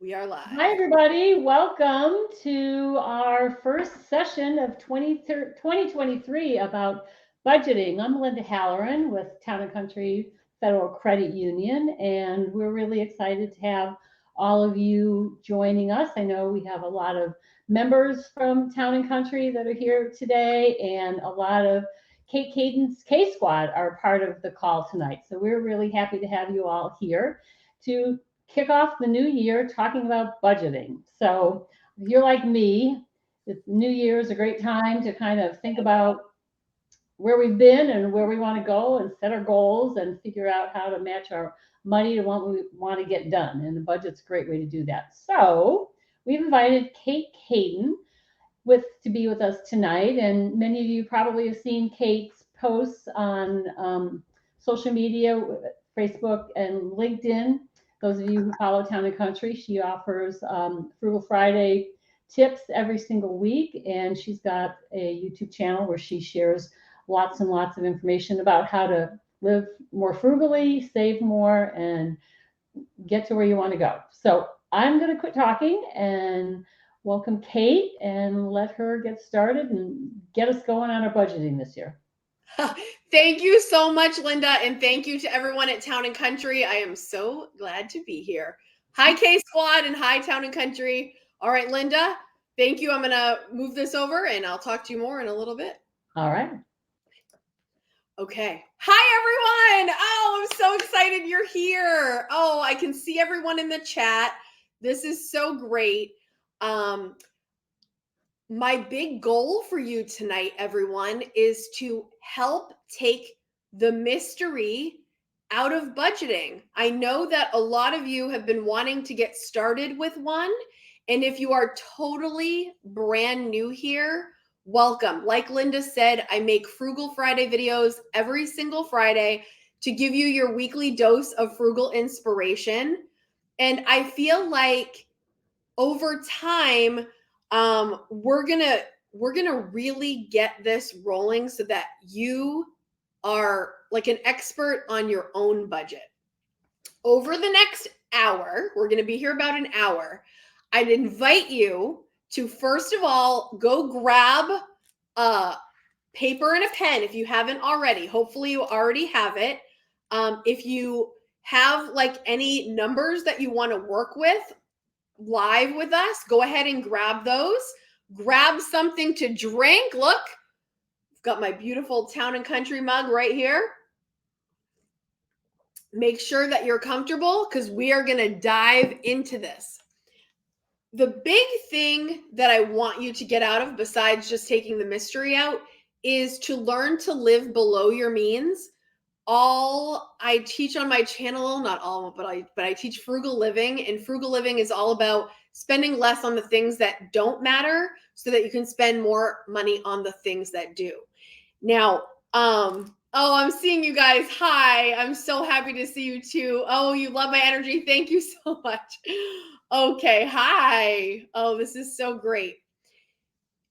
We are live. Hi, everybody. Welcome to our first session of 2023 about budgeting. I'm Linda Halloran with Town and Country Federal Credit Union, and we're really excited to have all of you joining us. I know we have a lot of members from Town and Country that are here today, and a lot of Kate Kaden's K Squad are part of the call tonight. So we're really happy to have you all here to kick off the new year talking about budgeting. So if you're like me, the new year is a great time to kind of think about where we've been and where we want to go and set our goals and figure out how to match our money to what we want to get done. And the budget's a great way to do that. So we've invited Kate Kaden to be with us tonight. And many of you probably have seen Kate's posts on social media, Facebook and LinkedIn. Those of you who follow Town and Country, she offers Frugal Friday tips every single week, and she's got a YouTube channel where she shares lots and lots of information about how to live more frugally, save more, and get to where you want to go. So I'm going to quit talking and welcome Kate and let her get started and get us going on our budgeting this year. Thank you so much, Linda, and thank you to everyone at Town and Country. I am so glad to be here. Hi, K Squad, and hi, Town and Country. All right, Linda, thank you. I'm going to move this over, and I'll talk to you more in a little bit. All right. Okay. Hi, everyone. Oh, I'm so excited you're here. Oh, I can see everyone in the chat. This is so great. My big goal for you tonight, everyone, is to help take the mystery out of budgeting. I know that a lot of you have been wanting to get started with one. And if you are totally brand new here, welcome. Like Linda said, I make Frugal Friday videos every single Friday to give you your weekly dose of frugal inspiration. And I feel like over time, we're gonna really get this rolling so that you are like an expert on your own budget. Over the next hour, we're gonna be here about an hour. I'd invite you to first of all go grab a paper and a pen if you haven't already. Hopefully you already have it. If you have like any numbers that you want to work with live with us, go ahead and grab those. Grab something to drink. Look, I've got my beautiful Town and Country mug right here. Make sure that you're comfortable because we are going to dive into this. The big thing that I want you to get out of, besides just taking the mystery out, is to learn to live below your means. All I teach on my channel, not all, but I teach frugal living, and frugal living is all about spending less on the things that don't matter so that you can spend more money on the things that do. Now, I'm seeing you guys. Hi, I'm so happy to see you too. Oh, you love my energy. Thank you so much. Okay, hi. Oh, this is so great.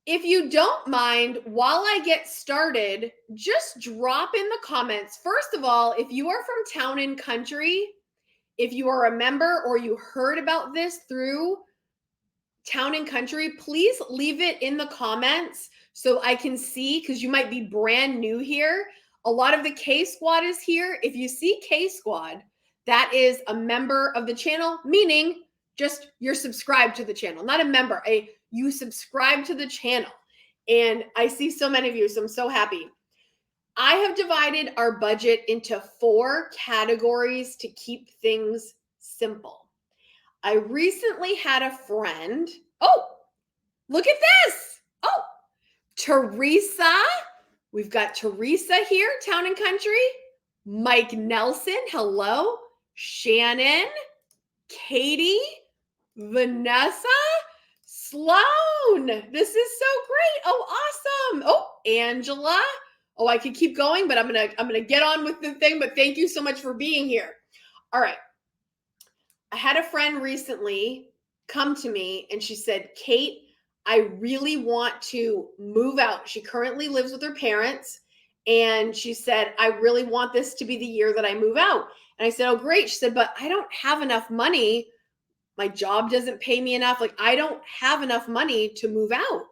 If you don't mind, while I get started, just drop in the comments. First of all, if you are from Town and Country, if you are a member or you heard about this through Town and Country, please leave it in the comments so I can see, because you might be brand new here. A lot of the K Squad is here. If you see K Squad, that is a member of the channel, meaning just you're subscribed to the channel, not a member, you subscribe to the channel. And I see so many of you, so I'm so happy. I have divided our budget into 4 categories to keep things simple. I recently had a friend. Oh, look at this. Oh, Teresa. We've got Teresa here, Town and Country. Mike Nelson, hello. Shannon, Katie, Vanessa, Sloan. This is so great. Oh, awesome. Oh, Angela. Oh, I could keep going, but I'm gonna get on with the thing. But thank you so much for being here. All right. I had a friend recently come to me and she said, Kate, I really want to move out. She currently lives with her parents. And she said, I really want this to be the year that I move out. And I said, oh, great. She said, but I don't have enough money My job doesn't pay me enough. Like, I don't have enough money to move out.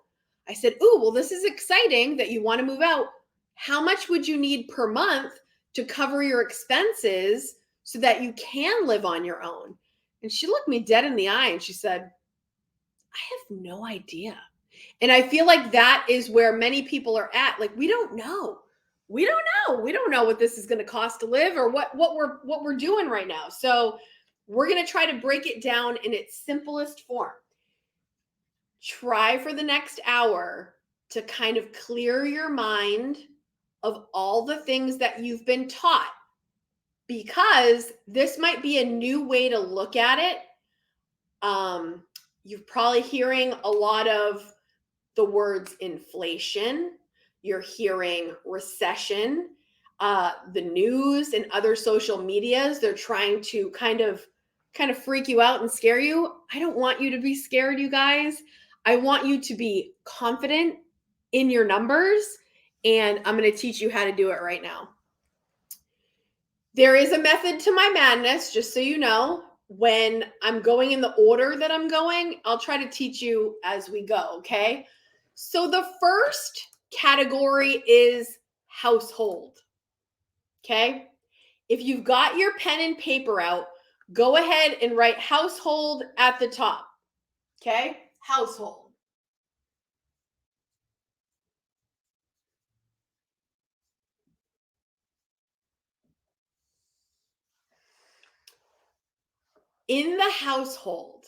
I said, ooh, well, this is exciting that you want to move out. How much would you need per month to cover your expenses so that you can live on your own? And she looked me dead in the eye and she said, I have no idea. And I feel like that is where many people are at. Like, we don't know. We don't know. We don't know what this is going to cost to live or what we're doing right now. So we're going to try to break it down in its simplest form. Try for the next hour to kind of clear your mind of all the things that you've been taught, because this might be a new way to look at it. You're probably hearing a lot of the words inflation. You're hearing recession. The news and other social medias, they're trying to kind of freak you out and scare you. I don't want you to be scared, you guys. I want you to be confident in your numbers, and I'm going to teach you how to do it right now. There is a method to my madness, just so you know. When I'm going in the order that I'm going, I'll try to teach you as we go, okay? So the first category is household, okay? If you've got your pen and paper out, go ahead and write household at the top, okay? Household. In the household,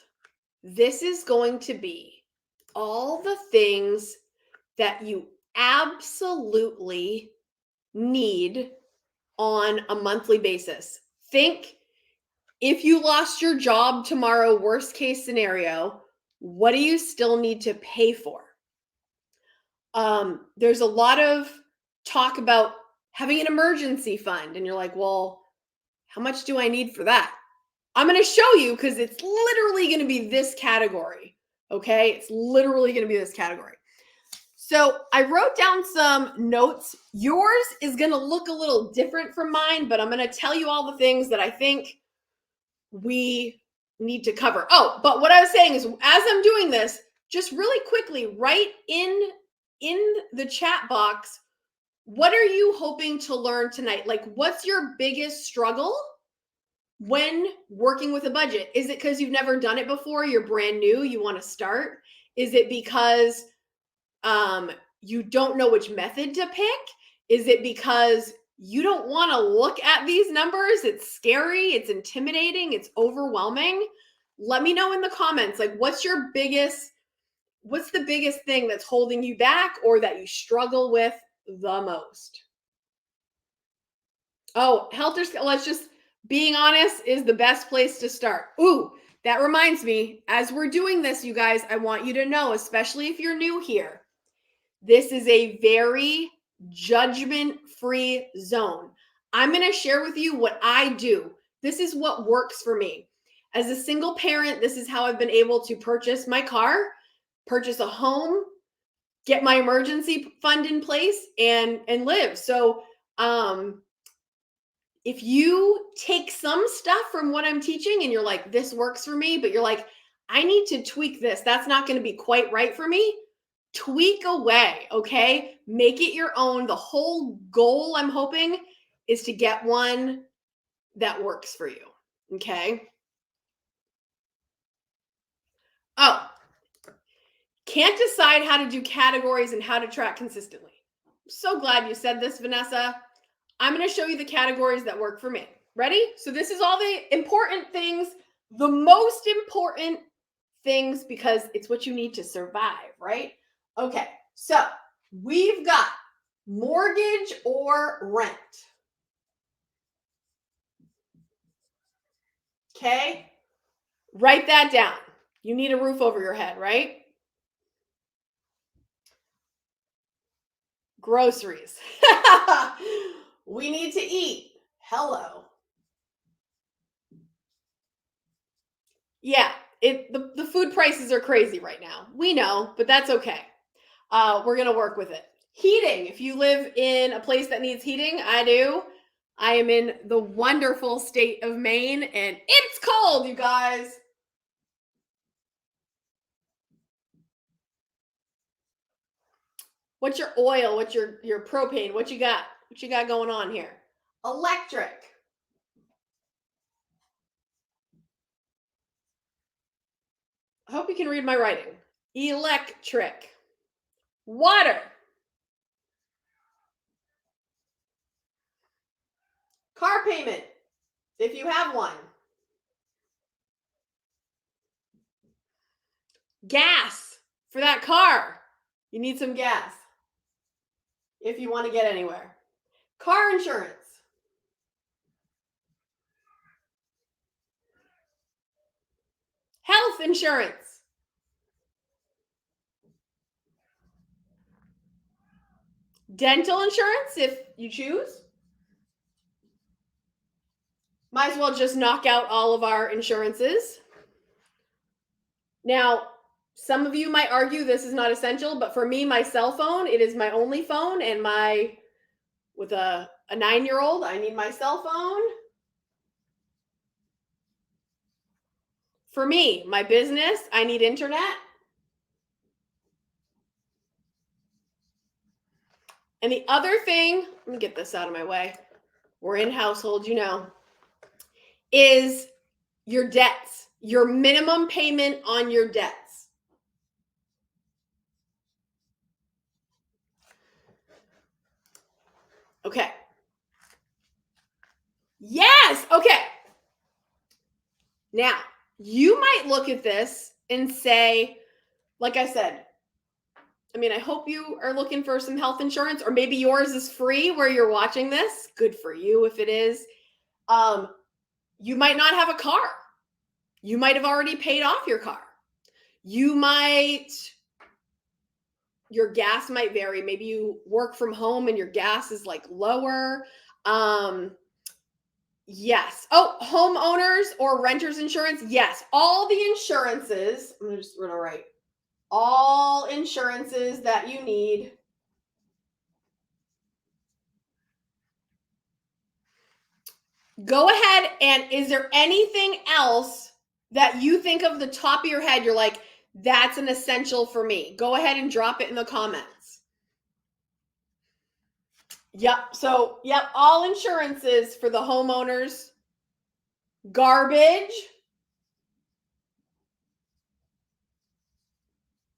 this is going to be all the things that you absolutely need on a monthly basis. Think, if you lost your job tomorrow, worst case scenario, what do you still need to pay for? There's a lot of talk about having an emergency fund, and you're like, well, how much do I need for that? I'm going to show you, because it's literally going to be this category. Okay. It's literally going to be this category. So I wrote down some notes. Yours is going to look a little different from mine, but I'm going to tell you all the things that I think we need to cover. Oh, but what I was saying is, as I'm doing this, just really quickly write in the chat box, what are you hoping to learn tonight? Like, what's your biggest struggle when working with a budget? Is it because you've never done it before? You're brand new, you want to start? Is it because you don't know which method to pick? Is it because you don't want to look at these numbers? It's scary, it's intimidating, it's overwhelming. Let me know in the comments, like, what's the biggest thing that's holding you back or that you struggle with the most? Oh, let's just, being honest is the best place to start. Ooh, that reminds me, as we're doing this, you guys, I want you to know, especially if you're new here, this is a very judgment-free zone. I'm going to share with you what I do. This is what works for me. As a single parent, this is how I've been able to purchase my car, purchase a home, get my emergency fund in place, and live. So, if you take some stuff from what I'm teaching and you're like, this works for me, but you're like, I need to tweak this, that's not going to be quite right for me, tweak away, okay? Make it your own. The whole goal, I'm hoping, is to get one that works for you, okay? Oh, can't decide how to do categories and how to track consistently. I'm so glad you said this, Vanessa. I'm going to show you the categories that work for me. Ready? So this is all the important things, the most important things, because it's what you need to survive, right? Okay, so we've got mortgage or rent. Okay, write that down. You need a roof over your head, right? Groceries. We need to eat. Hello. Yeah, the food prices are crazy right now. We know, but that's okay. We're going to work with it. Heating. If you live in a place that needs heating, I do. I am in the wonderful state of Maine, and it's cold, you guys. What's your oil? What's your propane? What you got? What you got going on here? Electric. I hope you can read my writing. Electric. Water. Car payment, if you have one. Gas for that car. You need some gas if you want to get anywhere. Car insurance. Health insurance. Dental insurance if you choose. Might as well just knock out all of our insurances. Now, some of you might argue this is not essential, but for me, my cell phone, it is my only phone, and with a 9-year-old, I need my cell phone. For me, my business, I need internet. And the other thing, let me get this out of my way. We're in household, is your debts, your minimum payment on your debts. Okay. Yes. Okay. Now, you might look at this and say, like I said, I hope you are looking for some health insurance, or maybe yours is free where you're watching this. Good for you if it is. You might not have a car. You might have already paid off your car. Your gas might vary. Maybe you work from home and your gas is like lower. Yes. Oh, homeowners or renters insurance. Yes. All the insurances. I'm going to write all insurances that you need. Go ahead, and is there anything else that you think of the top of your head? You're like, that's an essential for me. Go ahead and drop it in the comments. Yep. So, all insurances for the homeowners. Garbage.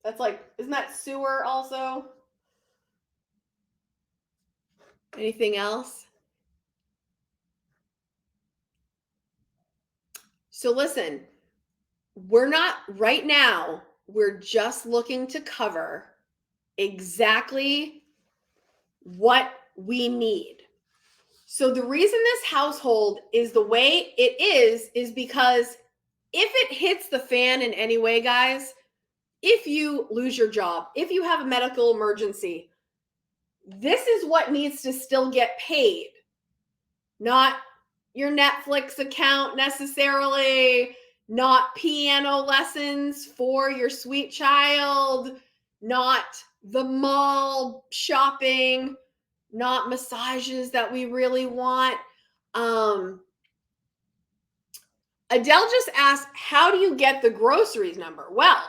That's isn't that sewer also? Anything else? So listen, we're just looking to cover exactly what we need. So the reason this household is the way it is because if it hits the fan in any way, guys, if you lose your job, if you have a medical emergency, this is what needs to still get paid, not your Netflix account necessarily, not piano lessons for your sweet child, not the mall shopping, not massages that we really want. Adele just asked, how do you get the groceries number? Well,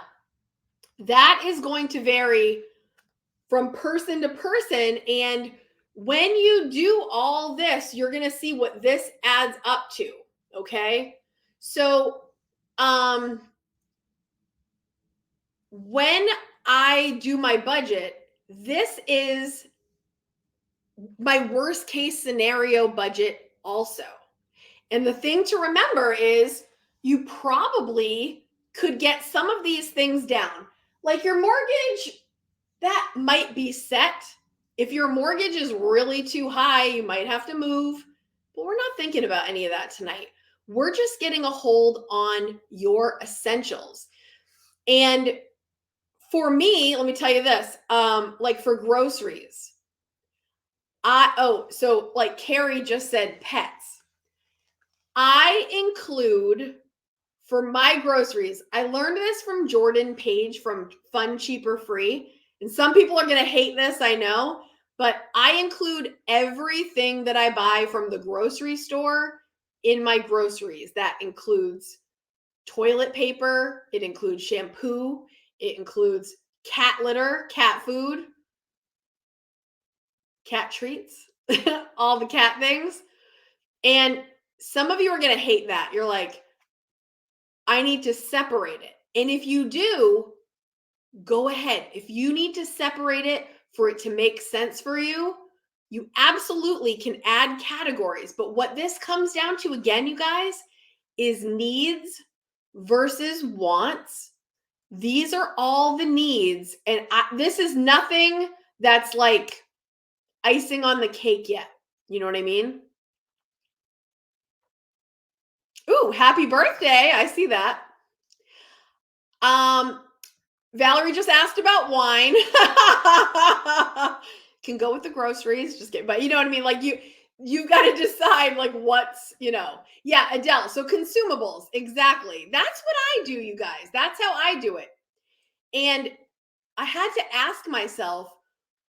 that is going to vary from person to person. And when you do all this, you're going to see what this adds up to. Okay. So, when I do my budget, this is my worst case scenario budget also. And the thing to remember is you probably could get some of these things down. Like your mortgage, that might be set. If your mortgage is really too high, you might have to move. But we're not thinking about any of that tonight. We're just getting a hold on your essentials. And for me, let me tell you this, like for groceries, so like Carrie just said pets. I include for my groceries, I learned this from Jordan Page from Fun, Cheaper, Free. And some people are going to hate this, I know, but I include everything that I buy from the grocery store in my groceries. That includes toilet paper, it includes shampoo, it includes cat litter, cat food. cat treats, all the cat things. And some of you are going to hate that. You're like, I need to separate it. And if you do, go ahead. If you need to separate it for it to make sense for you, you absolutely can add categories. But what this comes down to, again, you guys, is needs versus wants. These are all the needs. And this is nothing that's like icing on the cake yet. You know what I mean? Ooh, happy birthday. I see that. Valerie just asked about wine. Can go with the groceries, just get, but you know what I mean? Like you've got to decide like what's, yeah, Adele. So consumables, exactly. That's what I do, you guys. That's how I do it. And I had to ask myself,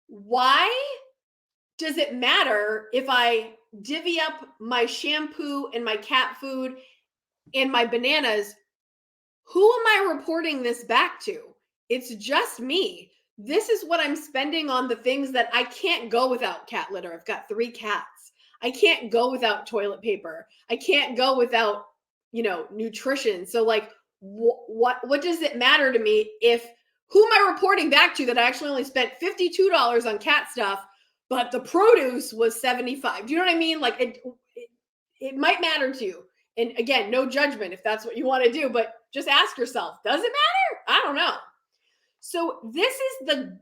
why does it matter if I divvy up my shampoo and my cat food and my bananas? Who am I reporting this back to? It's just me. This is what I'm spending on the things that I can't go without cat litter. I've got 3 cats. I can't go without toilet paper. I can't go without, nutrition. So like, what does it matter to me if, who am I reporting back to that I actually only spent $52 on cat stuff, but the produce was $75? Do you know what I mean? Like it might matter to you. And again, no judgment if that's what you want to do, but just ask yourself, does it matter? I don't know. So this is the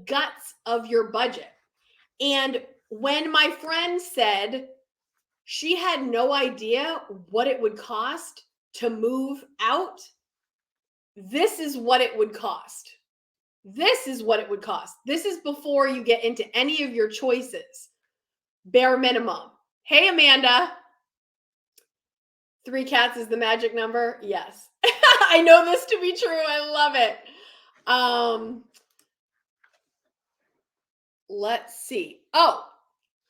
guts of your budget. And when my friend said she had no idea what it would cost to move out, this is what it would cost. This is what it would cost. This is before you get into any of your choices. Bare minimum. Hey, Amanda. 3 cats is the magic number. Yes. I know this to be true. I love it. Let's see. Oh,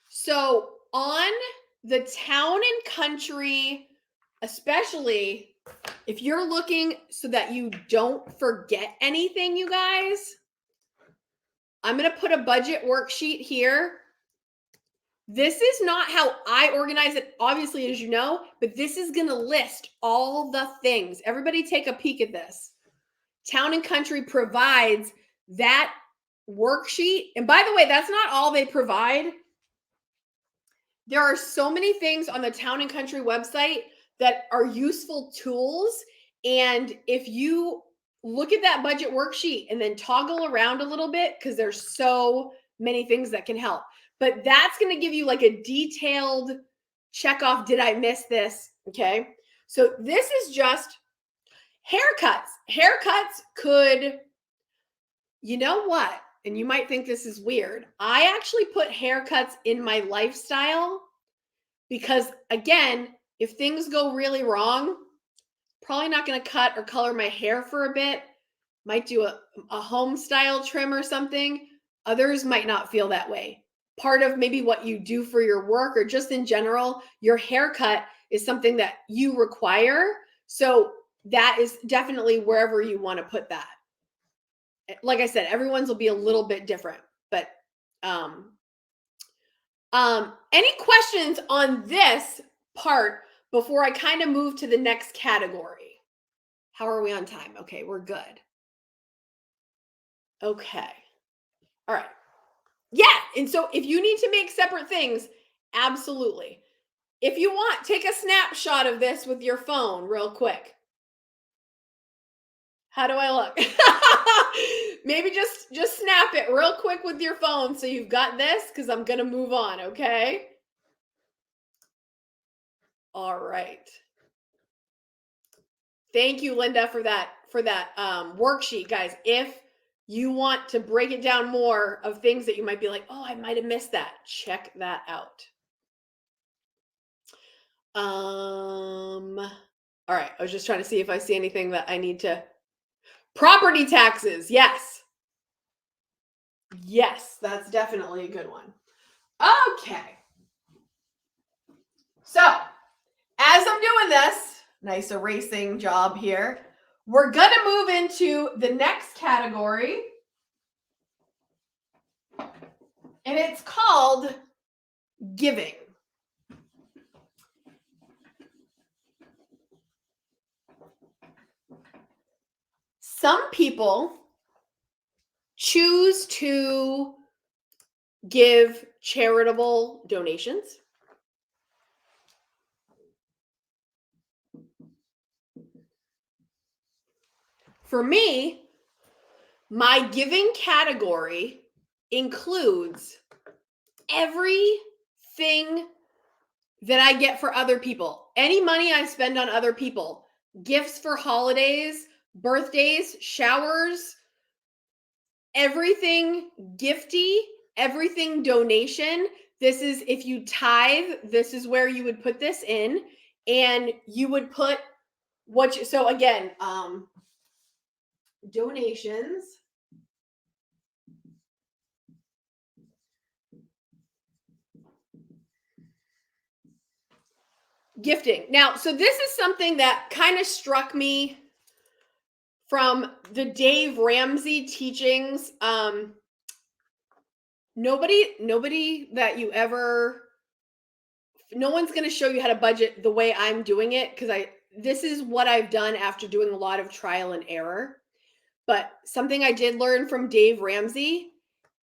so on the town and country, especially if you're looking so that you don't forget anything, you guys, I'm going to put a budget worksheet here. This is not how I organize it, obviously, as you know, but this is going to list all the things. Everybody take a peek at this. Town and Country provides that worksheet. And by the way, that's not all they provide. There are so many things on the Town and Country website that are useful tools. And if you look at that budget worksheet and then toggle around a little bit, because there's so many things that can help. But that's going to give you like a detailed check off. Did I miss this? Okay. So this is just haircuts. Haircuts could, you know what? And you might think this is weird. I actually put haircuts in my lifestyle because, again, if things go really wrong, probably not going to cut or color my hair for a bit. Might do a home style trim or something. Others might not feel that way. Part of maybe what you do for your work or just in general, your haircut is something that you require. So that is definitely wherever you want to put that. Like I said, everyone's will be a little bit different, but any questions on this part before I kind of move to the next category? How are we on time? Okay, we're good. Okay. All right. Yeah. And so if you need to make separate things, absolutely. If you want, take a snapshot of this with your phone real quick. How do I look? Maybe just snap it real quick with your phone so you've got this, because I'm going to move on, okay? All right. Thank you, Linda, for that worksheet, guys. If you want to break it down more of things that you might be like, oh, I might have missed that, check that out. All right. I was just trying to see if I see anything that I need to. Property taxes. Yes. Yes, that's definitely a good one. Okay. So, as I'm doing this, nice erasing job here, we're going to move into the next category. and it's called giving. Some people choose to give charitable donations. For me, my giving category includes everything that I get for other people. Any money I spend on other people, gifts for holidays, birthdays, showers, everything gifty, everything donation. This is, if you tithe, this is where you would put this in, and you would put what you, so again, donations, gifting. Now, so this is something that kind of struck me from the Dave Ramsey teachings. Nobody that you ever, no one's going to show you how to budget the way I'm doing it, because this is what I've done after doing a lot of trial and error. But something I did learn from Dave Ramsey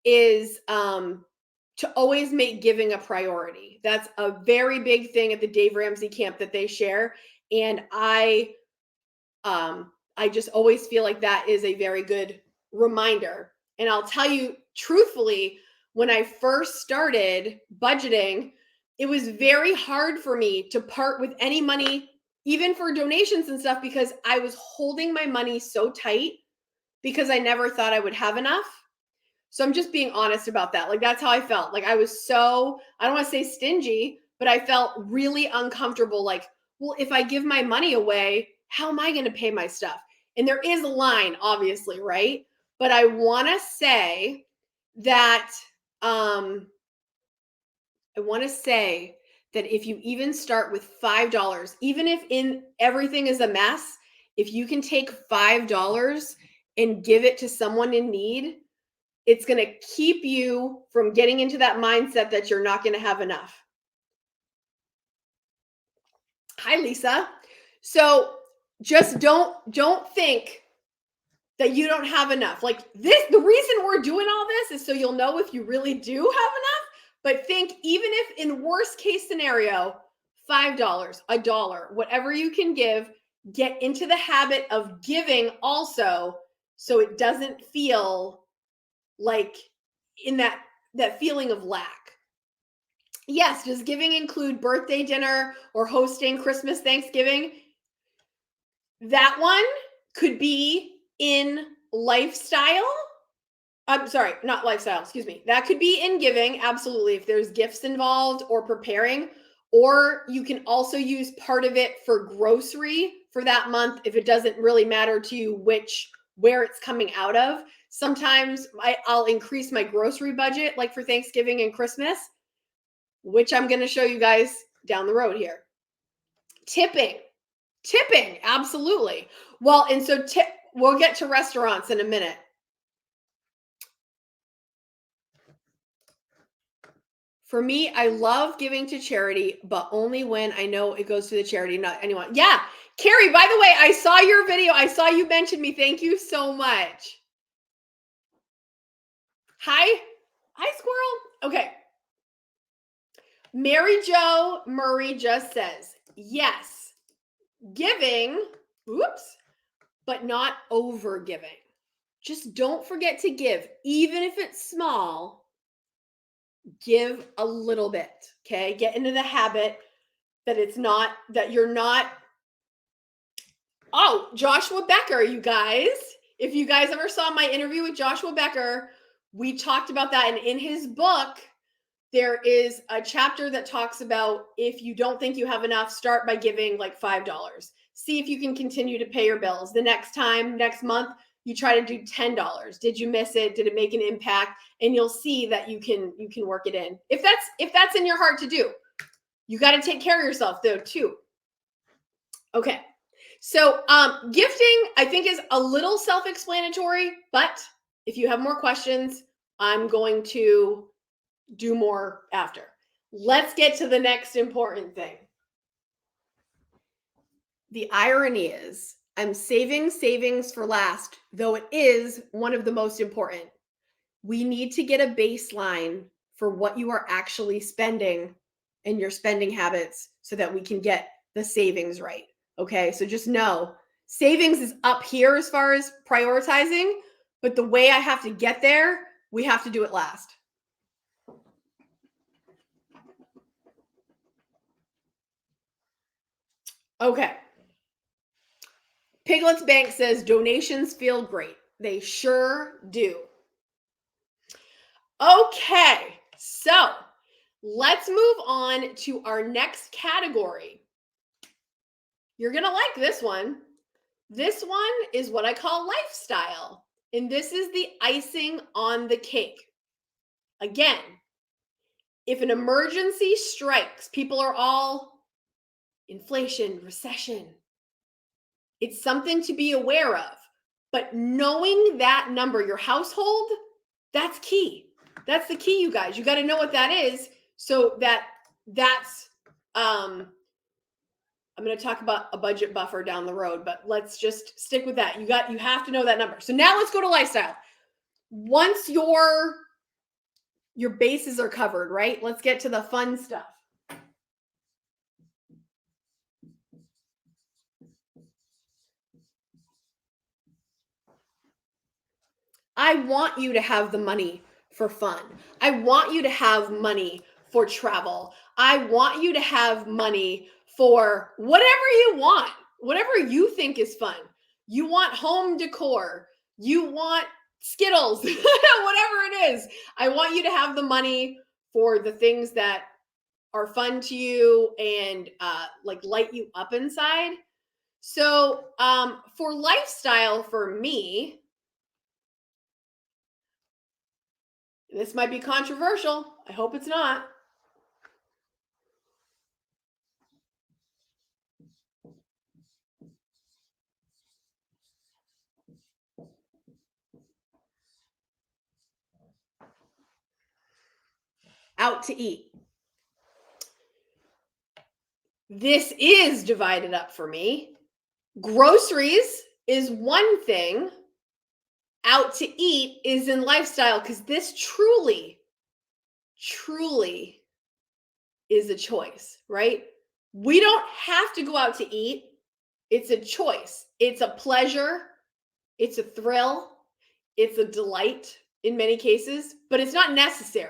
is to always make giving a priority. That's a very big thing at the Dave Ramsey camp that they share. And I just always feel like that is a very good reminder. And I'll tell you truthfully, when I first started budgeting, it was very hard for me to part with any money, even for donations and stuff, because I was holding my money so tight because I never thought I would have enough. So I'm just being honest about that. Like, that's how I felt. Like, I was so, I don't want to say stingy, but I felt really uncomfortable. Like, well, if I give my money away, how am I going to pay my stuff? And there is a line, obviously, right? But I want to say that, if you even start with $5, even if in everything is a mess, if you can take $5 and give it to someone in need, it's going to keep you from getting into that mindset that you're not going to have enough. Hi, Lisa. So just don't think that you don't have enough. Like this, the reason we're doing all this is so you'll know if you really do have enough. But think, even if in worst case scenario, $5, $1, whatever you can give, get into the habit of giving also, so it doesn't feel like in that feeling of lack. Yes, does giving include birthday dinner or hosting Christmas, Thanksgiving? That one could be in lifestyle. I'm sorry, not lifestyle, excuse me. That could be in giving, absolutely, if there's gifts involved or preparing. Or you can also use part of it for grocery for that month if it doesn't really matter to you where it's coming out of. Sometimes I'll increase my grocery budget, like for Thanksgiving and Christmas, which I'm going to show you guys down the road here. Tipping, absolutely. Well, and so we'll get to restaurants in a minute. For me, I love giving to charity, but only when I know it goes to the charity, not anyone. Yeah, Carrie, by the way, I saw your video. I saw you mention me. Thank you so much. Hi, squirrel. Okay. Mary Jo Murray just says, yes, giving, but not over giving. Just don't forget to give, even if it's small. Give a little bit, okay? Get into the habit that you're not. Oh, Joshua Becker, you guys. If you guys ever saw my interview with Joshua Becker, we talked about that. And in his book, there is a chapter that talks about, if you don't think you have enough, start by giving like $5. See if you can continue to pay your bills. The next month, you try to do $10. Did you miss it? Did it make an impact? And you'll see that you can work it in. If that's in your heart to do. You got to take care of yourself though too. Okay. So gifting, I think, is a little self-explanatory, but if you have more questions, I'm going to do more after. Let's get to the next important thing. The irony is I'm saving savings for last, though it is one of the most important. We need to get a baseline for what you are actually spending and your spending habits so that we can get the savings right. Okay, so just know savings is up here as far as prioritizing, but the way I have to get there, we have to do it last. Okay. Piglet's Bank says donations feel great. They sure do. Okay, so let's move on to our next category. You're going to like this one. This one is what I call lifestyle, and this is the icing on the cake. Again, if an emergency strikes, people are all inflation, recession. It's something to be aware of. But knowing that number, your household, that's key. That's the key, you guys. You got to know what that is so that's I'm going to talk about a budget buffer down the road, but let's just stick with that. You have to know that number. So now let's go to lifestyle. Once your bases are covered, right? Let's get to the fun stuff. I want you to have the money for fun. I want you to have money for travel. I want you to have money for whatever you want, whatever you think is fun. You want home decor. You want Skittles, whatever it is. I want you to have the money for the things that are fun to you and like light you up inside. So for lifestyle, for me, this might be controversial. I hope it's not. Out to eat. This is divided up for me. Groceries is one thing. Out to eat is in lifestyle because this truly is a choice, right? We don't have to go out to eat. It's a choice. It's a pleasure. It's a thrill. It's a delight in many cases, but it's not necessary.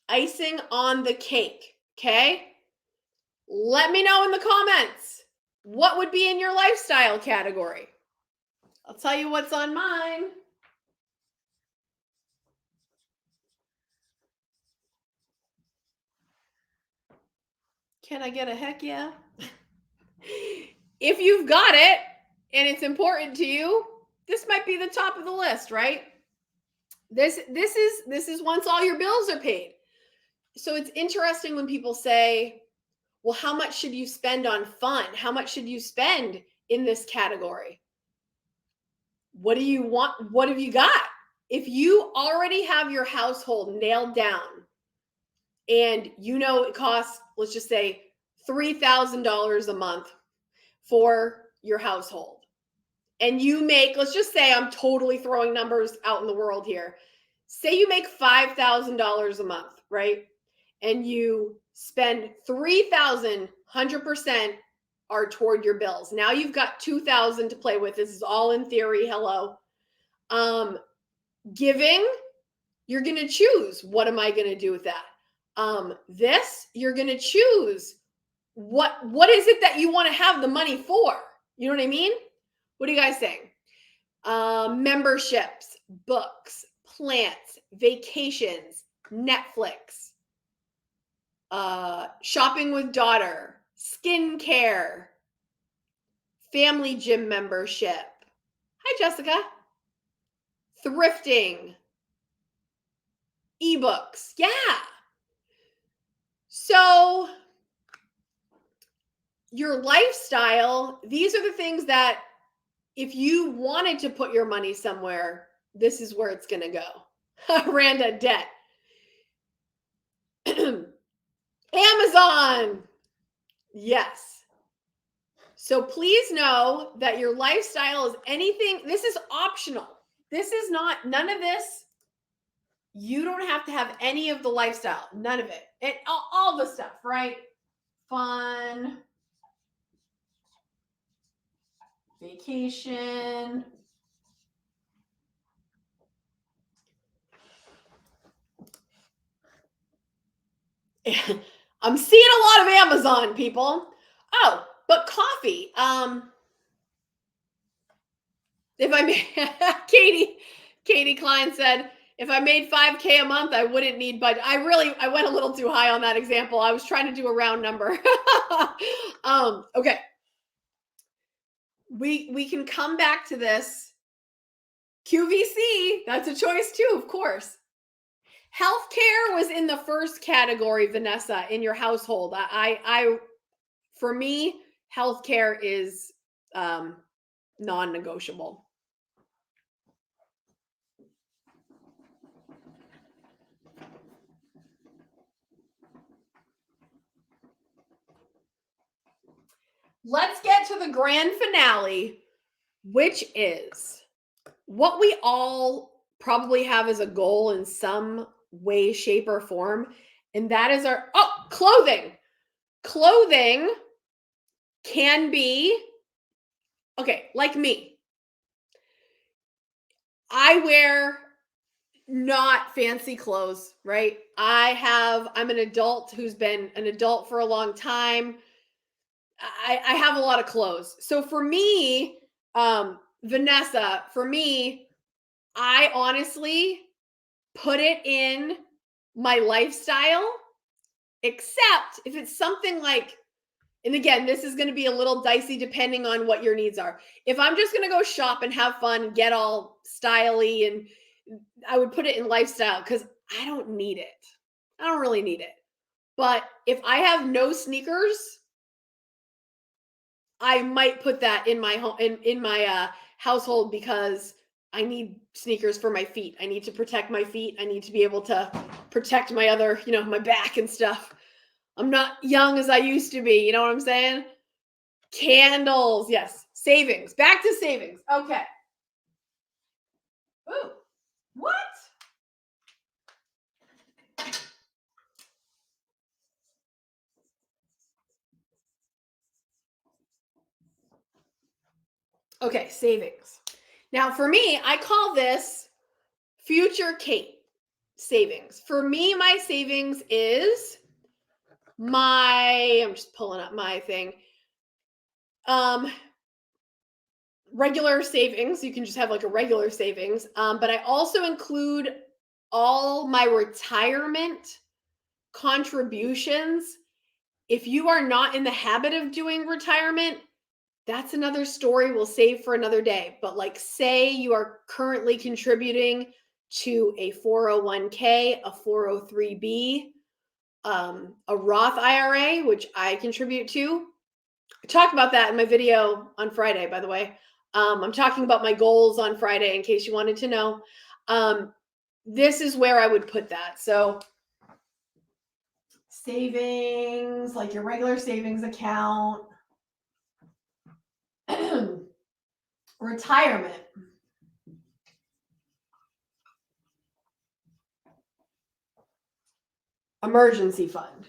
Icing on the cake, okay? Let me know in the comments what would be in your lifestyle category. I'll tell you what's on mine. Can I get a heck yeah? If you've got it and it's important to you, this might be the top of the list, right? This is once all your bills are paid. So it's interesting when people say, well, how much should you spend on fun? How much should you spend in this category? What do you want? What have you got? If you already have your household nailed down and you know it costs, let's just say $3,000 a month for your household, and you make, let's just say, I'm totally throwing numbers out in the world here. Say you make $5,000 a month, right? And you spend $3,000, 100% are toward your bills. Now you've got $2,000 to play with. This is all in theory. Hello. Giving, you're going to choose. What am I going to do with that? This, you're going to choose. What is it that you want to have the money for? You know what I mean? What do you guys think? Memberships, books, plants, vacations, Netflix, shopping with daughter, skincare, family gym membership. Hi, Jessica. Thrifting, ebooks. Yeah. So your lifestyle, these are the things that if you wanted to put your money somewhere, this is where it's going to go. Randa, debt. Amazon. Yes. So please know that your lifestyle is anything, this is optional. This is not, none of this, you don't have to have any of the lifestyle, none of it. And all the stuff, right? Fun, vacation. I'm seeing a lot of Amazon, people. Oh, but coffee. If I made Katie Klein said, if I made $5K a month, I wouldn't need budget. I went a little too high on that example. I was trying to do a round number. Okay. We can come back to this. QVC, that's a choice too, of course. Healthcare was in the first category, Vanessa, in your household. For me, healthcare is non-negotiable. Let's get to the grand finale, which is what we all probably have as a goal in some way, shape, or form. And that is clothing. Clothing can be, okay, like me. I wear not fancy clothes, right? I'm an adult who's been an adult for a long time. I have a lot of clothes. So for me, Vanessa, I honestly put it in my lifestyle, except if it's something like, and again, this is going to be a little dicey depending on what your needs are. If I'm just going to go shop and have fun, get all styly, and I would put it in lifestyle because I don't need it. I don't really need it. But if I have no sneakers, I might put that in my home in my household because I need sneakers for my feet. I need to protect my feet. I need to be able to protect my other, my back and stuff. I'm not young as I used to be. You know what I'm saying? Candles. Yes. Savings. Back to savings. Okay. Ooh. What? Okay, savings. Now, for me, I call this future Kate savings. For me, my savings is I'm just pulling up my thing. Regular savings. You can just have like a regular savings. But I also include all my retirement contributions. If you are not in the habit of doing retirement, that's another story we'll save for another day. But like, say you are currently contributing to a 401k, a 403b, a Roth IRA, which I contribute to. I talked about that in my video on Friday, by the way. I'm talking about my goals on Friday in case you wanted to know. This is where I would put that. So savings, like your regular savings account. Retirement. Emergency fund.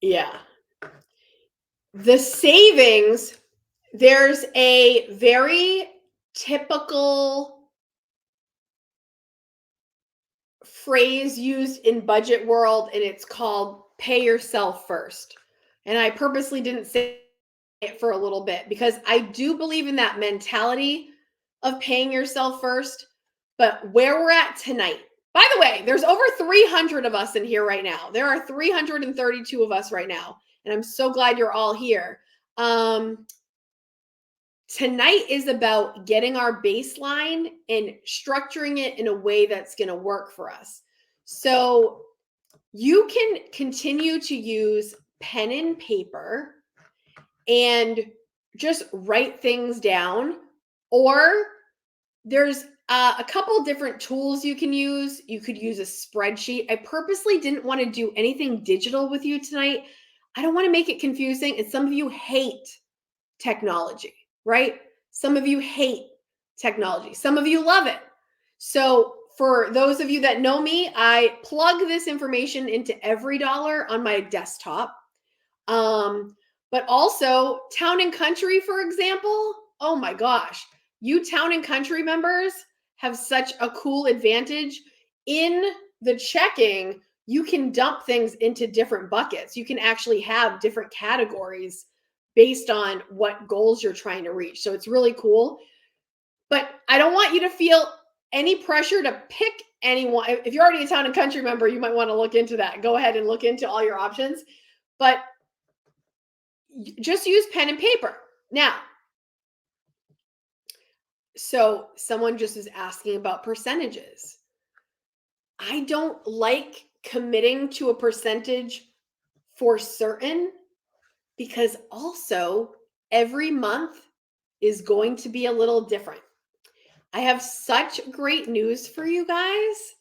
Yeah. The savings, there's a very typical phrase used in budget world, and it's called pay yourself first. And I purposely didn't say it for a little bit because I do believe in that mentality of paying yourself first. But where we're at tonight, By the way, there's over 300 of us in here right now. There are 332 of us right now, and I'm so glad you're all here. Tonight is about getting our baseline and structuring it in a way that's going to work for us. So you can continue to use pen and paper and just write things down, or there's a couple different tools you can use. You could use a spreadsheet. I purposely didn't want to do anything digital with you tonight. I don't want to make it confusing, and some of you hate technology, right? Some of you hate technology. Some of you love it. So for those of you that know me, I plug this information into every dollar on my desktop. But also Town and Country, for example, oh my gosh, you Town and Country members have such a cool advantage. In the checking, you can dump things into different buckets. You can actually have different categories based on what goals you're trying to reach. So it's really cool. But I don't want you to feel any pressure to pick anyone. If you're already a Town and Country member, you might want to look into that. Go ahead and look into all your options. But just use pen and paper. Now, so someone just is asking about percentages. I don't like committing to a percentage for certain, because also every month is going to be a little different. I have such great news for you guys.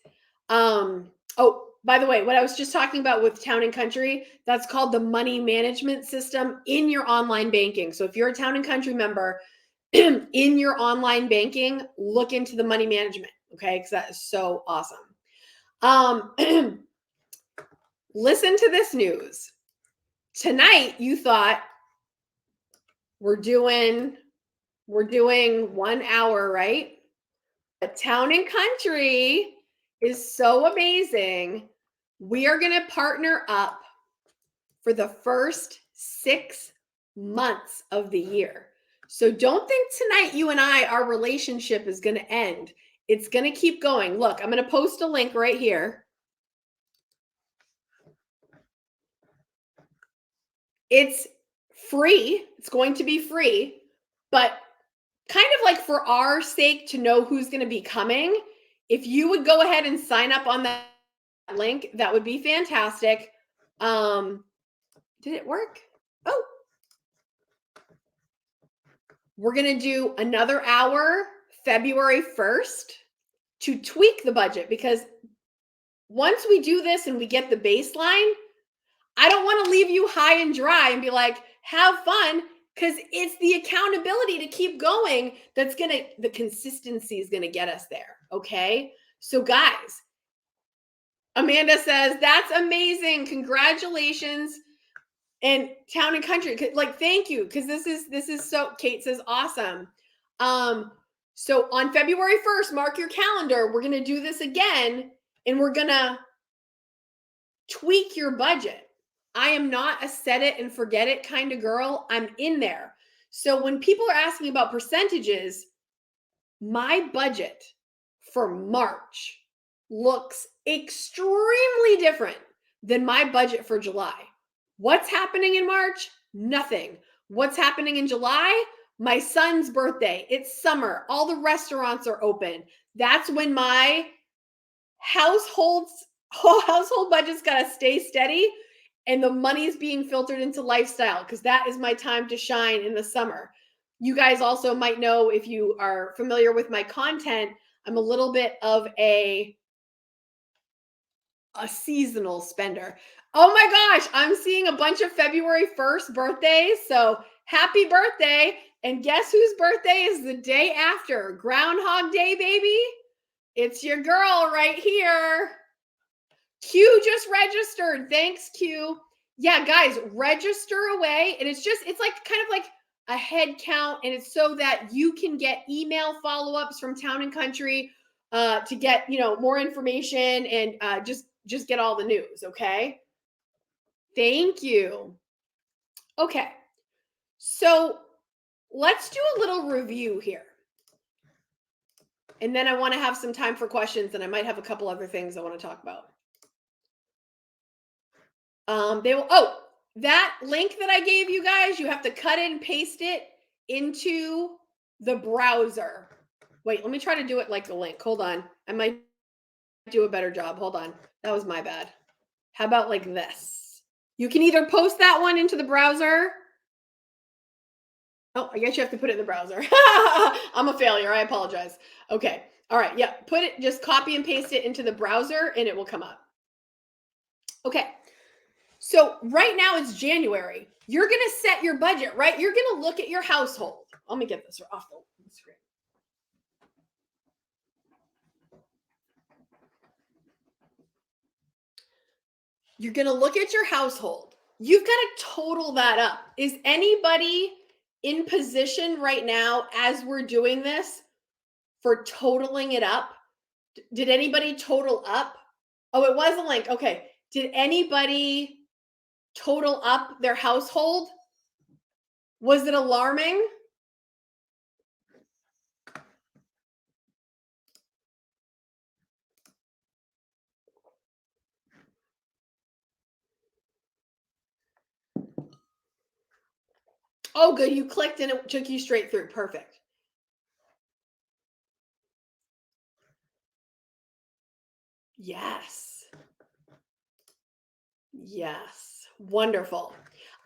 Oh, by the way, what I was just talking about with Town and Country, that's called the money management system in your online banking. So if you're a Town and Country member, in your online banking, look into the money management, okay? Because that is so awesome. Listen to this news. Tonight, you thought we're doing 1 hour, right? But Town and Country is so amazing. We are going to partner up for the first 6 months of the year. So don't think tonight you and I, our relationship is going to end. It's going to keep going. Look, I'm going to post a link right here. It's free. It's going to be free, but kind of like for our sake to know who's going to be coming, if you would go ahead and sign up on that link, that would be fantastic. Did it work? Oh, we're going to do another hour February 1st to tweak the budget, because once we do this and we get the baseline, I don't want to leave you high and dry and be like, have fun, because it's the accountability to keep going that's going to, the consistency is going to get us there. Okay. So guys, Amanda says, that's amazing. Congratulations. And Town and Country, like, thank you. Cause this is so, Kate says, awesome. So on February 1st, mark your calendar. We're going to do this again, and we're going to tweak your budget. I am not a set it and forget it kind of girl. I'm in there. So when people are asking about percentages, my budget for March looks extremely different than my budget for July. What's happening in March? Nothing. What's happening in July? My son's birthday. It's summer. All the restaurants are open. That's when my whole household budget's got to stay steady, and the money's being filtered into lifestyle, because that is my time to shine in the summer. You guys also might know, if you are familiar with my content, I'm a little bit of a seasonal spender. Oh my gosh, I'm seeing a bunch of February 1st birthdays. So happy birthday. And guess whose birthday is the day after? Groundhog Day, baby. It's your girl right here. Q just registered. Thanks, Q. Yeah, guys, register away. And it's like kind of like a head count. And it's so that you can get email follow-ups from Town and Country to get, more information, and just get all the news. Okay. Thank you. Okay. So let's do a little review here. And then I want to have some time for questions, and I might have a couple other things I want to talk about. That link that I gave you guys, you have to cut it and paste it into the browser. Wait, let me try to do it like the link. Hold on. I might do a better job. Hold on. That was my bad. How about like this? You can either post that one into the browser. Oh, I guess you have to put it in the browser. I'm a failure. I apologize. Okay. All right. Yeah. Put it, just copy and paste it into the browser and it will come up. Okay. So right now it's January. You're going to set your budget, right? You're going to look at your household. Let me get this off the screen. You're going to look at your household. You've got to total that up. Is anybody in position right now as we're doing this for totaling it up? Did anybody total up? Oh, it was a link. Okay. Did anybody total up their household? Was it alarming? Oh, good. You clicked and it took you straight through. Perfect. Yes. Yes. Wonderful.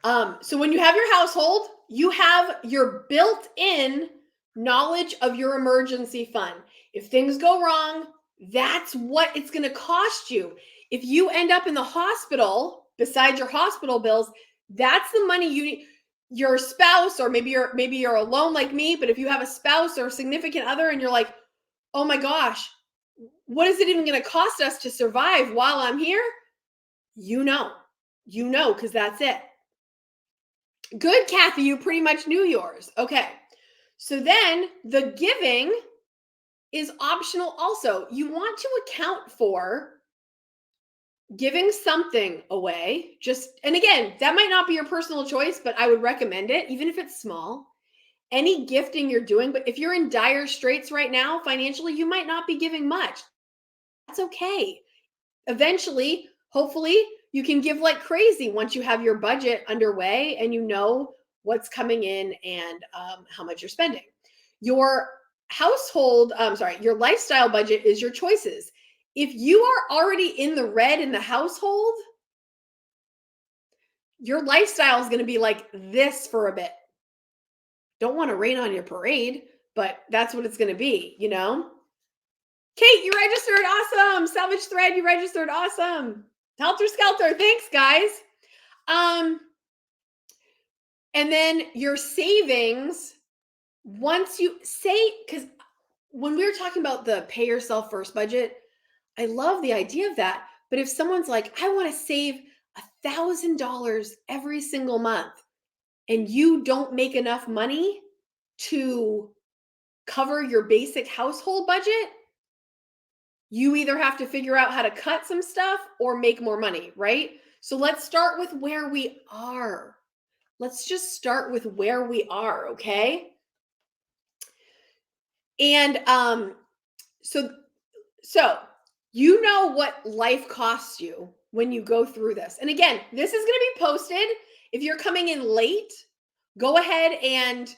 So when you have your household, you have your built-in knowledge of your emergency fund. If things go wrong, that's what it's going to cost you. If you end up in the hospital, besides your hospital bills, that's the money you need. Your spouse, or maybe you're alone like me, but if you have a spouse or a significant other and you're like, oh my gosh, what is it even going to cost us to survive while I'm here? You know, because that's it. Good, Kathy, you pretty much knew yours. Okay. So then the giving is optional also. You want to account for giving something away. And again, that might not be your personal choice, but I would recommend it, even if it's small. Any gifting you're doing, but if you're in dire straits right now financially, you might not be giving much. That's okay. Eventually, hopefully, you can give like crazy once you have your budget underway and you know what's coming in and how much you're spending. Your your lifestyle budget is your choices. If you are already in the red in the household, your lifestyle is going to be like this for a bit. Don't want to rain on your parade, but that's what it's going to be, you know? Kate, you registered. Awesome. Salvage Thread, you registered. Awesome. Helter Skelter. Thanks, guys. And then your savings, once you say, because when we were talking about the pay yourself first budget, I love the idea of that. But if someone's like, I want to save $1,000 every single month, and you don't make enough money to cover your basic household budget, you either have to figure out how to cut some stuff or make more money, right? So let's start with where we are. Let's just start with where we are, okay? And so you know what life costs you when you go through this. And again, this is going to be posted. If you're coming in late, go ahead and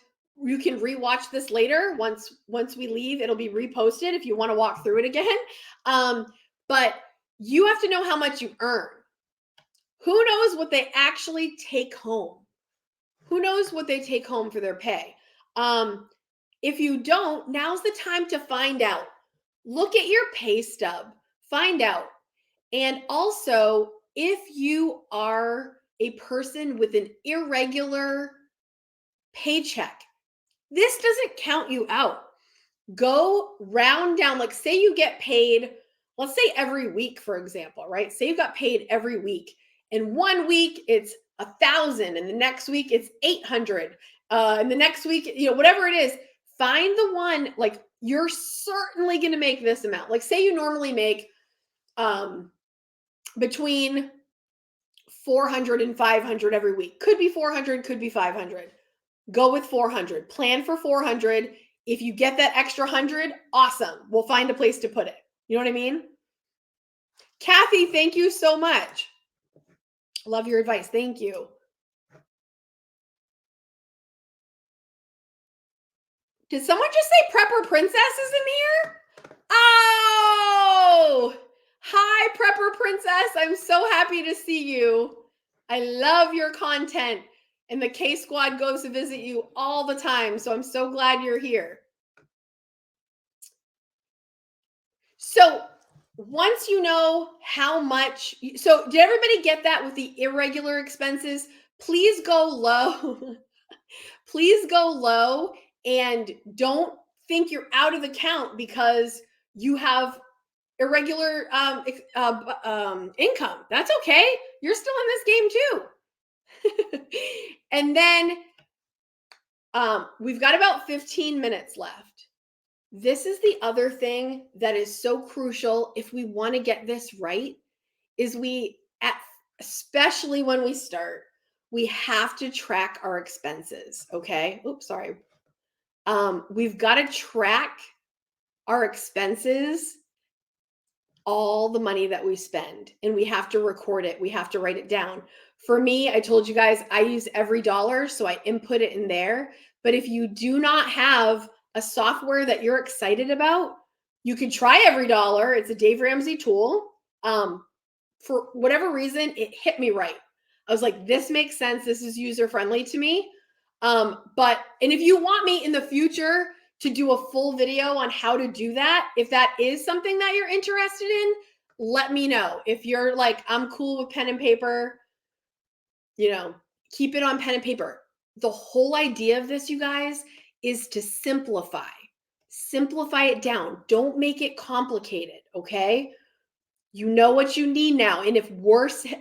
you can rewatch this later. Once we leave, it'll be reposted if you want to walk through it again. But you have to know how much you earn. Who knows what they actually take home? Who knows what they take home for their pay? If you don't, now's the time to find out. Look at your pay stub, find out. And also, if you are a person with an irregular paycheck, this doesn't count you out. Go round down, like say you get paid, let's say every week, for example, right? Say you got paid every week. And 1 week it's 1,000, and the next week it's 800. And the next week, whatever it is, find the one, like you're certainly going to make this amount. Like say you normally make between 400 and 500 every week. Could be 400, could be 500. Go with 400. Plan for 400. If you get that extra 100, awesome. We'll find a place to put it. You know what I mean? Kathy, thank you so much. Love your advice. Thank you. Did someone just say Prepper Princess is in here? Oh, hi, Prepper Princess. I'm so happy to see you. I love your content, and the K Squad goes to visit you all the time, so I'm so glad you're here. So once you know how much, so did everybody get that with the irregular expenses? Please go low. Please go low and don't think you're out of the count because you have irregular income. That's okay. You're still in this game too. And then we've got about 15 minutes left. This is the other thing that is so crucial if we want to get this right, is especially when we start, we have to track our expenses, okay? Oops, sorry. We've got to track our expenses, all the money that we spend, and we have to record it. We have to write it down. For me, I told you guys, I use every dollar, so I input it in there. But if you do not have a software that you're excited about, you can try every dollar. It's a Dave Ramsey tool. For whatever reason, it hit me right. I was like, this makes sense. This is user-friendly to me. And if you want me in the future to do a full video on how to do that, if that is something that you're interested in, let me know. If you're like, I'm cool with pen and paper, keep it on pen and paper. The whole idea of this, you guys, is to simplify. Simplify it down. Don't make it complicated, okay? You know what you need now. And if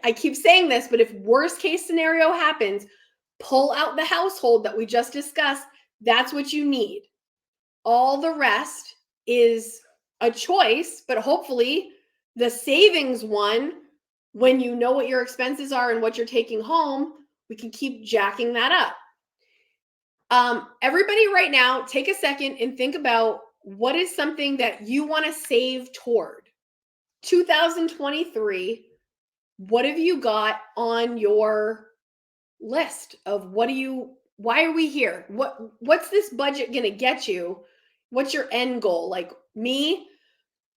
I keep saying this, but if worst case scenario happens, pull out the household that we just discussed. That's what you need. All the rest is a choice, but hopefully the savings one, when you know what your expenses are and what you're taking home, we can keep jacking that up. Everybody right now, take a second and think about what is something that you want to save toward. 2023, what have you got on your list of why are we here? What's this budget going to get you? What's your end goal? Like me,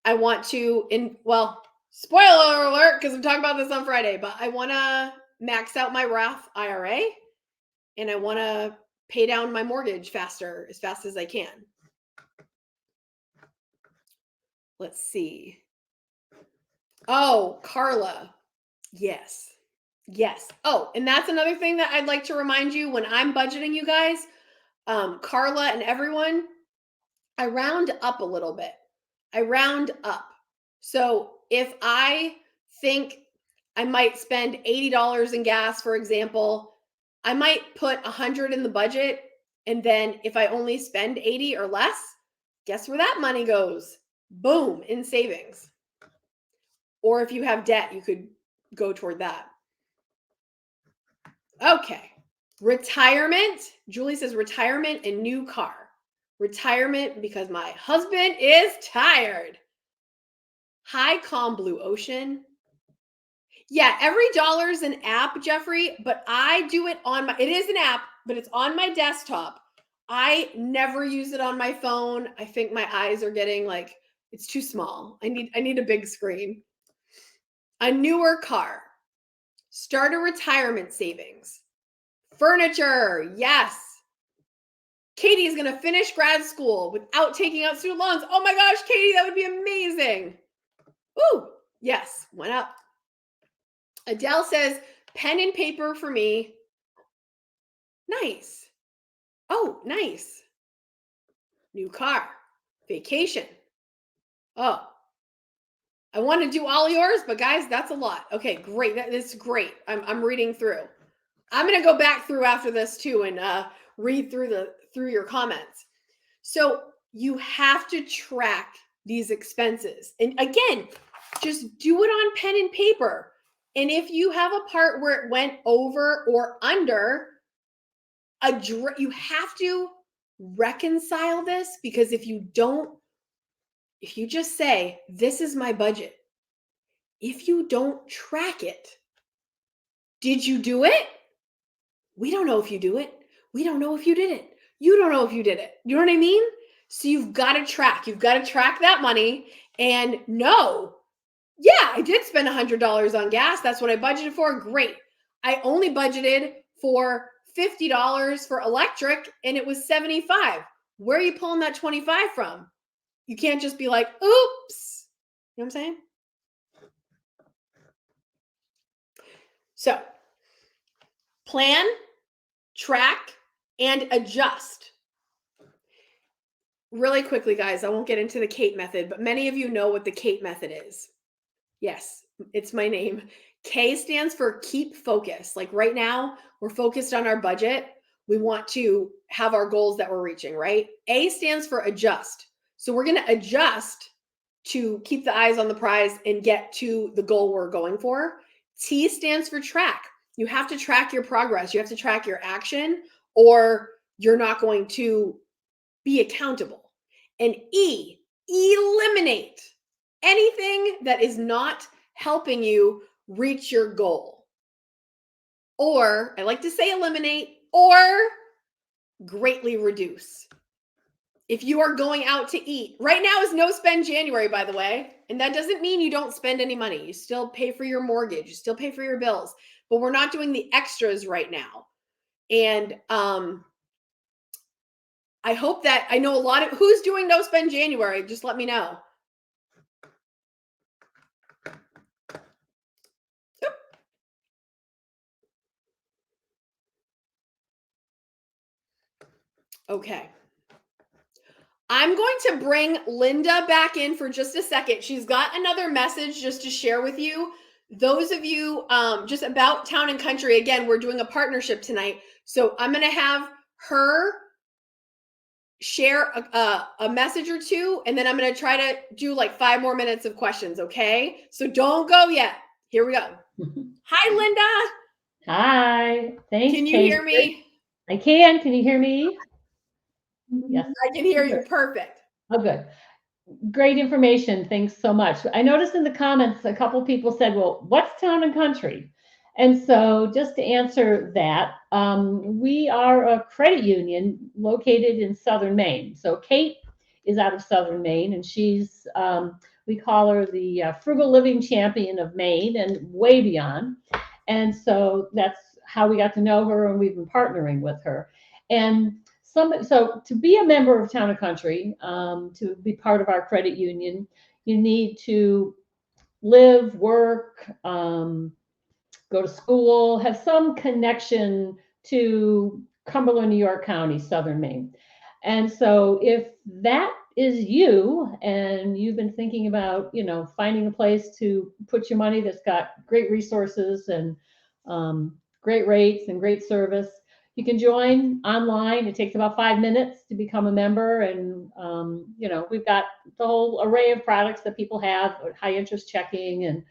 I want to, spoiler alert, because I'm talking about this on Friday, but I want to max out my Roth IRA and I want to pay down my mortgage as fast as I can. Let's see. Oh, Carla. Yes. Oh, and that's another thing that I'd like to remind you when I'm budgeting, you guys, Carla and everyone, I round up a little bit. I round up. So if I think I might spend $80 in gas, for example, I might put 100 in the budget. And then if I only spend 80 or less, guess where that money goes? Boom, in savings. Or if you have debt, you could go toward that. Okay. Retirement. Julie says retirement and new car. Retirement because my husband is tired. Hi, calm blue ocean. Yeah, every dollar is an app, Jeffrey, but I do it it is an app, but it's on my desktop. I never use it on my phone. I think my eyes are getting it's too small. I need a big screen. A newer car. Start a retirement savings. Furniture, yes. Katie is going to finish grad school without taking out student loans. Oh my gosh, Katie, that would be amazing. Ooh, yes, went up. Adele says, pen and paper for me. Nice. Oh, nice. New car. Vacation. Oh, I want to do all yours, but guys, that's a lot. Okay, great. That's great. I'm reading through. I'm going to go back through after this too and read through your comments. So you have to track these expenses. And again, just do it on pen and paper. And if you have a part where it went over or under, you have to reconcile this, because if you just say, this is my budget, if you don't track it, did you do it? We don't know if you do it. We don't know if you did it. You don't know if you did it. You know what I mean? So you've got to track. You've got to track that money and know, yeah, I did spend $100 on gas. That's what I budgeted for. Great. I only budgeted for $50 for electric and it was $75. Where are you pulling that $25 from? You can't just be like, oops. You know what I'm saying? So plan, track, and adjust. Really quickly, guys, I won't get into the Kate method, but many of you know what the Kate method is. Yes, it's my name. K stands for keep focus. Like right now, we're focused on our budget. We want to have our goals that we're reaching, right? A stands for adjust. So we're going to adjust to keep the eyes on the prize and get to the goal we're going for. T stands for track. You have to track your progress. You have to track your action, or you're not going to be accountable. And E, eliminate anything that is not helping you reach your goal. Or I like to say eliminate or greatly reduce. If you are going out to eat, right now is no spend January, by the way. And that doesn't mean you don't spend any money. You still pay for your mortgage, you still pay for your bills, but we're not doing the extras right now. And I hope that I know a lot of who's doing no spend January. Just let me know. Okay. I'm going to bring Linda back in for just a second. She's got another message just to share with you. Those of you just about Town and Country, again, we're doing a partnership tonight. So I'm going to have her share a message or two, and then I'm going to try to do like 5 more minutes of questions, okay? So don't go yet. Here we go. Hi, Linda. Hi. Thanks, Can you Kate. hear me? I can. Can you hear me? Yes. I can hear you. Perfect. Oh, good. Great information. Thanks so much. I noticed in the comments, a couple people said, well, what's Town and Country? And so just to answer that, we are a credit union located in Southern Maine. So Kate is out of Southern Maine, and she's, we call her the frugal living champion of Maine and way beyond. And so that's how we got to know her, and we've been partnering with her. And so to be a member of Town and Country, to be part of our credit union, you need to live, work, go to school, have some connection to Cumberland, New York County, Southern Maine. And so if that is you and you've been thinking about, finding a place to put your money that's got great resources and great rates and great service, you can join online. It takes about 5 minutes to become a member. And, we've got the whole array of products that people have, high interest checking and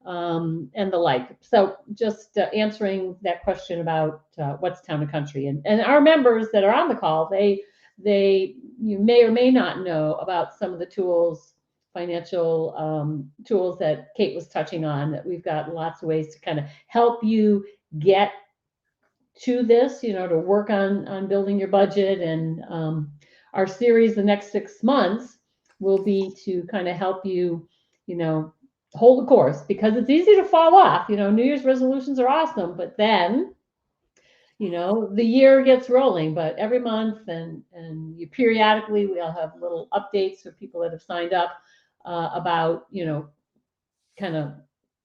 the like. So just answering that question about what's Town and Country. And our members that are on the call, you may or may not know about some of the tools, financial tools that Kate was touching on, that we've got lots of ways to kind of help you get to this, to work on building your budget. And our series the next 6 months will be to kind of help you, hold the course, because it's easy to fall off. New Year's resolutions are awesome, but then, the year gets rolling. But every month and you periodically, we'll have little updates for people that have signed up about, kind of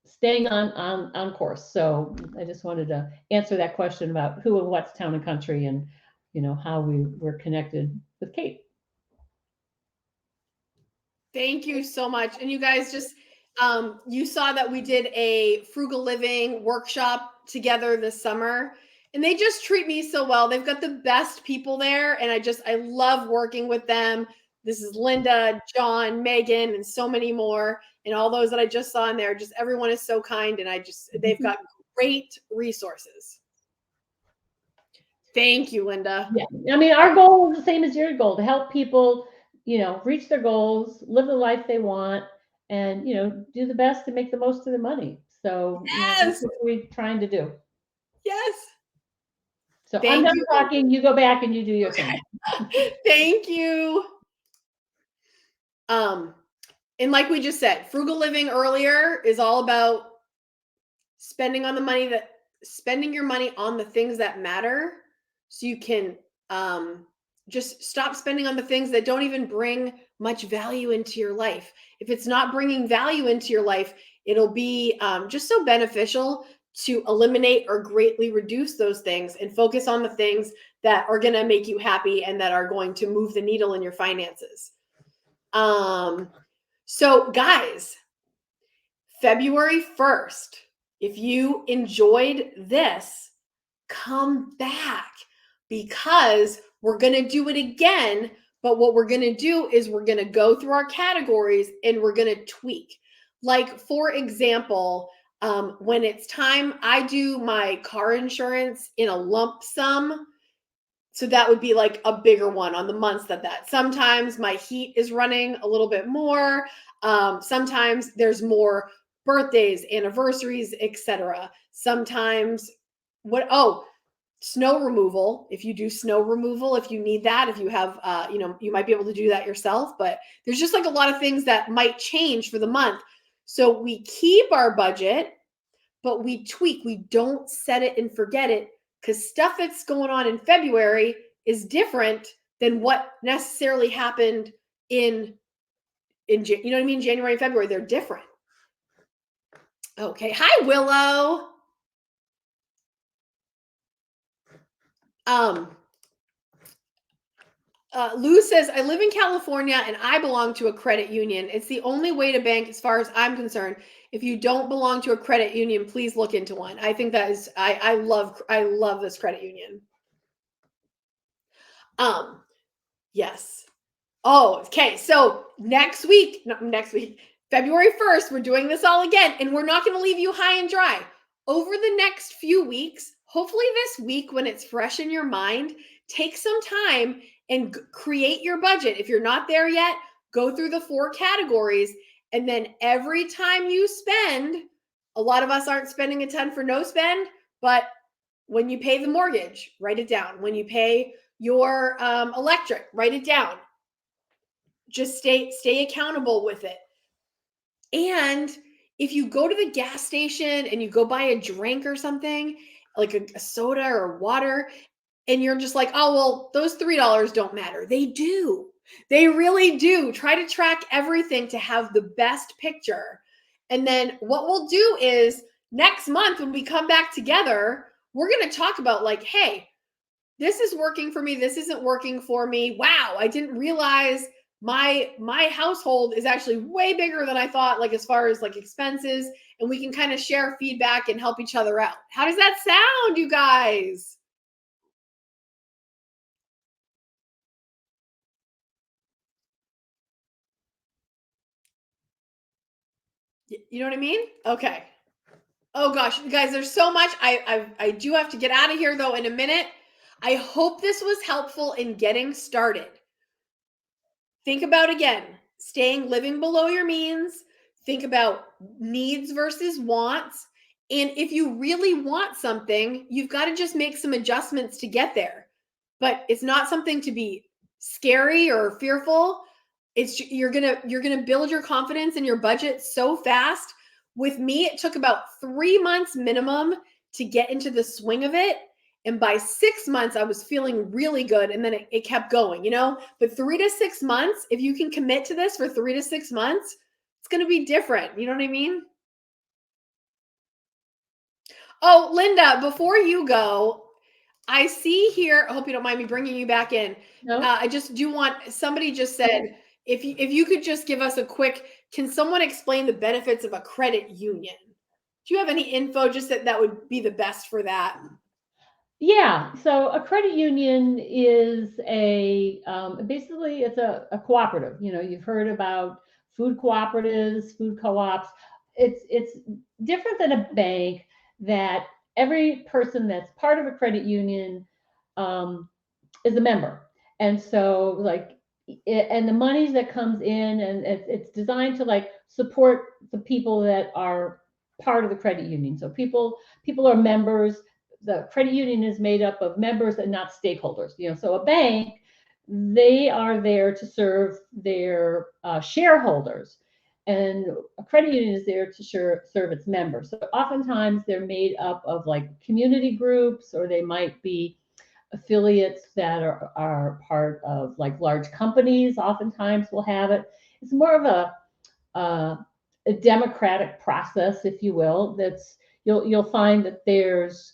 staying on course. So I just wanted to answer that question about who and what's Town and Country, and how we're connected with Kate. Thank you so much. And you guys just, you saw that we did a frugal living workshop together this summer, and they just treat me so well. They've got the best people there, and I love working with them. This is Linda, John, Megan, and so many more, and all those that I just saw in there. Just everyone is so kind, and they've got great resources. Thank you, Linda. Yeah. I mean, our goal is the same as your goal, to help people, reach their goals, live the life they want, and, do the best to make the most of their money. So, that's Yes. what we're trying to do. Yes. So I'm Thank done you. talking. You go back and you do your thing. Okay. Thank you. Um, and like we just said, frugal living earlier is all about spending your money on the things that matter, so you can just stop spending on the things that don't even bring much value into your life. If it's not bringing value into your life, it'll be just so beneficial to eliminate or greatly reduce those things and focus on the things that are going to make you happy and that are going to move the needle in your finances. So guys, February 1st, if you enjoyed this, come back, because we're going to do it again. But what we're going to do is we're going to go through our categories and we're going to tweak. Like, for example, when it's time, I do my car insurance in a lump sum. So that would be like a bigger one on the months that sometimes my heat is running a little bit more. Sometimes there's more birthdays, anniversaries, etc. Sometimes snow removal. If you do snow removal, if you need that, if you have, you might be able to do that yourself, but there's just like a lot of things that might change for the month. So we keep our budget, but we tweak. We don't set it and forget it, because stuff that's going on in February is different than what necessarily happened in you know what I mean? January and February, they're different. Okay. Hi, Willow. Lou says, I live in California and I belong to a credit union. It's the only way to bank as far as I'm concerned. If you don't belong to a credit union, please look into one. I think that is, I love this credit union. Yes. Oh, okay. So next week, February 1st, we're doing this all again, and we're not going to leave you high and dry. Over the next few weeks, hopefully this week when it's fresh in your mind, take some time and create your budget. If you're not there yet, go through the 4 categories, and then every time you spend, a lot of us aren't spending a ton for no spend, but when you pay the mortgage, write it down. When you pay your electric, write it down. Just stay accountable with it. And if you go to the gas station and you go buy a drink or something, like a soda or water, and you're just like, oh, well, those $3 don't matter. They do. They really do. Try to track everything to have the best picture. And then what we'll do is next month when we come back together, we're going to talk about, like, hey, this is working for me. This isn't working for me. Wow, I didn't realize my household is actually way bigger than I thought, like as far as like expenses, and we can kind of share feedback and help each other out. How does that sound, you guys? You know what I mean? Okay. Oh gosh, you guys, there's so much. I do have to get out of here though in a minute. I hope this was helpful in getting started. Think about, again, living below your means. Think about needs versus wants. And if you really want something, you've got to just make some adjustments to get there. But it's not something to be scary or fearful. It's you're going to build your confidence in your budget so fast. With me, it took about 3 months minimum to get into the swing of it. And by 6 months, I was feeling really good. And then it kept going, But 3 to 6 months, if you can commit to this for 3 to 6 months, it's going to be different. You know what I mean? Oh, Linda, before you go, I see here, I hope you don't mind me bringing you back in. No? I just do want, somebody just said, if you could just give us a quick, can someone explain the benefits of a credit union? Do you have any info just that would be the best for that? Yeah, so a credit union is basically it's a cooperative. You've heard about food cooperatives, food co-ops. It's different than a bank, that every person that's part of a credit union is a member. And so like, and the monies that comes in, and it's designed to like support the people that are part of the credit union. So people are members. The credit union is made up of members and not stakeholders. So a bank, they are there to serve their shareholders, and a credit union is there to serve its members. So oftentimes they're made up of like community groups, or they might be affiliates that are part of like large companies. Oftentimes will have it. It's more of a democratic process, if you will. That's you'll find that there's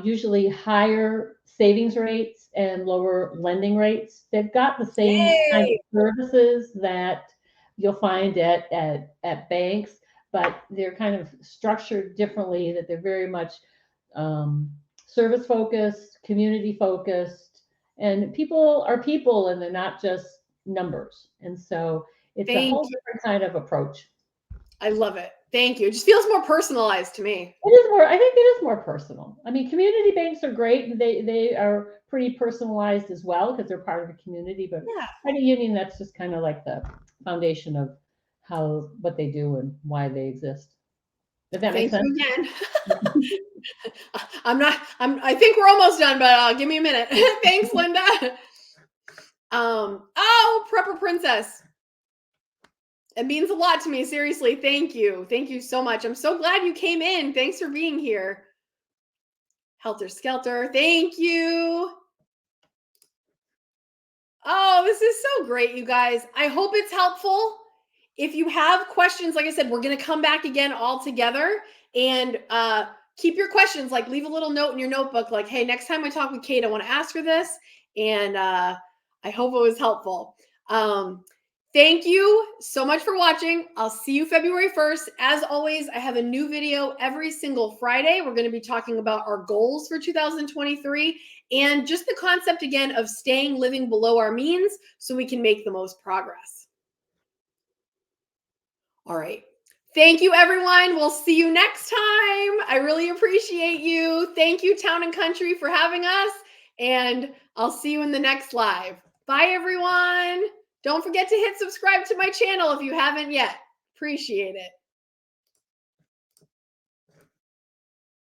usually higher savings rates and lower lending rates. They've got the same kind of Yay! services that you'll find at banks, but they're kind of structured differently, that they're very much service focused, community focused, and people are people, and they're not just numbers. And so it's a Thank whole you. different kind of approach. I love it. Thank you. It just feels more personalized to me. It is more, I think it is more personal. I mean, community banks are great, and they are pretty personalized as well because they're part of the community. But Yeah. credit union, that's just kind of like the foundation of what they do and why they exist. Does that make Thank sense? you again. I think we're almost done, but give me a minute. Thanks, Linda. Oh, Prepper Princess. It means a lot to me. Seriously. Thank you. Thank you so much. I'm so glad you came in. Thanks for being here. Helter Skelter. Thank you. Oh, this is so great, you guys. I hope it's helpful. If you have questions, like I said, we're going to come back again all together, and keep your questions, like leave a little note in your notebook, like, hey, next time I talk with Kate, I want to ask her this. And I hope it was helpful. Thank you so much for watching. I'll see you February 1st. As always, I have a new video every single Friday. We're going to be talking about our goals for 2023 and just the concept again of staying living below our means so we can make the most progress. All right. Thank you, everyone. We'll see you next time. I really appreciate you. Thank you, Town and Country, for having us. And I'll see you in the next live. Bye, everyone. Don't forget to hit subscribe to my channel if you haven't yet. Appreciate it.